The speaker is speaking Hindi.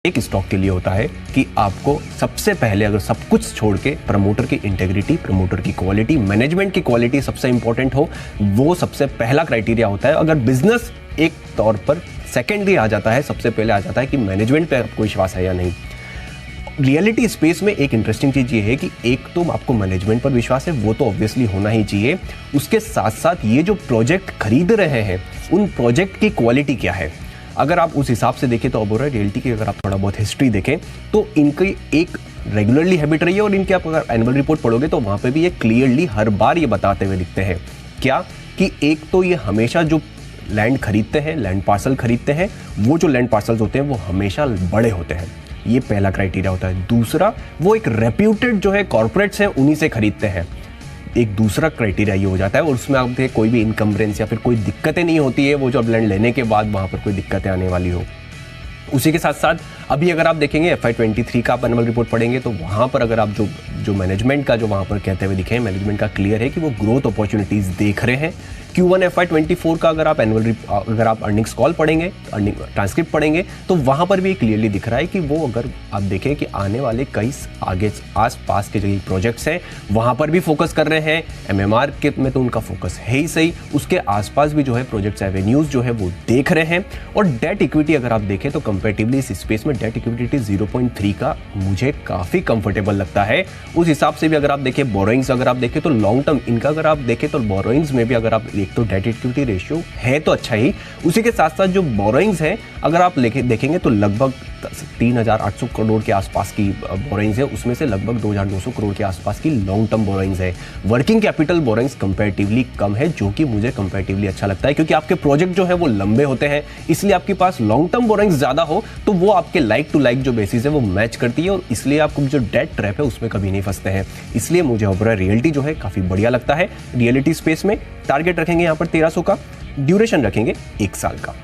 एक स्टॉक के लिए होता है कि आपको सबसे पहले अगर सब कुछ छोड़ के प्रमोटर की इंटेग्रिटी, प्रमोटर की क्वालिटी, मैनेजमेंट की क्वालिटी सबसे इंपॉर्टेंट हो, वो सबसे पहला क्राइटेरिया होता है। अगर बिजनेस एक तौर पर सेकेंडरी आ जाता है, सबसे पहले आ जाता है कि मैनेजमेंट पे आपको विश्वास है या नहीं। रियलिटी स्पेस में एक इंटरेस्टिंग चीज़ ये है कि एक तो आपको मैनेजमेंट पर विश्वास है, वो तो ऑब्वियसली होना ही चाहिए। उसके साथ साथ ये जो प्रोजेक्ट खरीद रहे हैं उन प्रोजेक्ट की क्वालिटी क्या है। अगर आप उस हिसाब से देखें तो अबोरा रियल्टी की अगर आप थोड़ा बहुत हिस्ट्री देखें तो इनकी एक रेगुलरली हैबिट रही है, और इनकी आप अगर एनुअल रिपोर्ट पढ़ोगे तो वहाँ पे भी ये क्लियरली हर बार ये बताते हुए दिखते हैं क्या कि एक तो ये हमेशा जो लैंड खरीदते हैं, लैंड पार्सल खरीदते हैं, वो जो लैंड पार्सल्स होते हैं वो हमेशा बड़े होते हैं। ये पहला क्राइटेरिया होता है। दूसरा, वो एक रेप्यूटेड जो है कॉर्पोरेट्स हैं उन्हीं से खरीदते हैं। एक दूसरा क्राइटेरिया ये हो जाता है, और उसमें आप देखें कोई भी इनकम्बरेंस या फिर कोई दिक्कतें नहीं होती है, वो जो लैंड लेने के बाद वहाँ पर कोई दिक्कतें आने वाली हो। उसी के साथ साथ अभी अगर आप देखेंगे FY23 का आप एनुअल रिपोर्ट पढ़ेंगे तो वहाँ पर अगर आप जो मैनेजमेंट का जो वहाँ पर कहते हुए दिखे, मैनेजमेंट का क्लियर है कि वो ग्रोथ अपॉर्चुनिटीज़ देख रहे हैं। Q1 FY24 का अगर आप अर्निंग्स कॉल पढ़ेंगे, ट्रांसक्रिप्ट पढ़ेंगे तो वहाँ पर भी क्लियरली दिख रहा है कि वो अगर आप देखें कि आने वाले कई आगे आस-पास के जो प्रोजेक्ट्स हैं वहाँ पर भी फोकस कर रहे हैं। MMR के में तो उनका फोकस है ही सही, उसके आसपास भी जो है प्रोजेक्ट्स एवेन्यूज़ जो है वो देख रहे हैं। और डेट इक्विटी अगर आप देखें तो कंपैरेटिवली इस स्पेस में डेट इक्विटी 0.3 का मुझे काफ़ी कंफर्टेबल लगता है। उस हिसाब से भी अगर आप देखें बोरोइंग्स अगर आप देखें तो लॉन्ग टर्म इनका अगर आप देखें तो बोरोइंग्स में भी अगर आप एक तो डेट इक्विटी रेशियो है तो अच्छा ही, उसी के साथ साथ जो बोरोइंग्स है अगर आप देखेंगे तो लगभग 3,800 करोड़ के आसपास की बोरोइंग्स है, उसमें से लगभग 2,200 करोड़ के आसपास की लॉन्ग टर्म बोरोइंग्स है। वर्किंग कैपिटल बोरोइंग्स कंपैरेटिवली कम है, जो कि मुझे कंपैरेटिवली अच्छा लगता है क्योंकि आपके प्रोजेक्ट जो है वो लंबे होते हैं, इसलिए आपके पास लॉन्ग टर्म बोरोइंग्स ज़्यादा हो तो वो आपके लाइक टू लाइक जो बेसिस है वो मैच करती है, और इसलिए आपको जो डेट ट्रैप है उसमें कभी नहीं फंसते हैं। इसलिए मुझे ओबेरॉय रियल्टी जो है काफ़ी बढ़िया लगता है। रियलिटी स्पेस में टारगेट रखेंगे यहाँ पर 1300 का, ड्यूरेशन रखेंगे 1 साल का।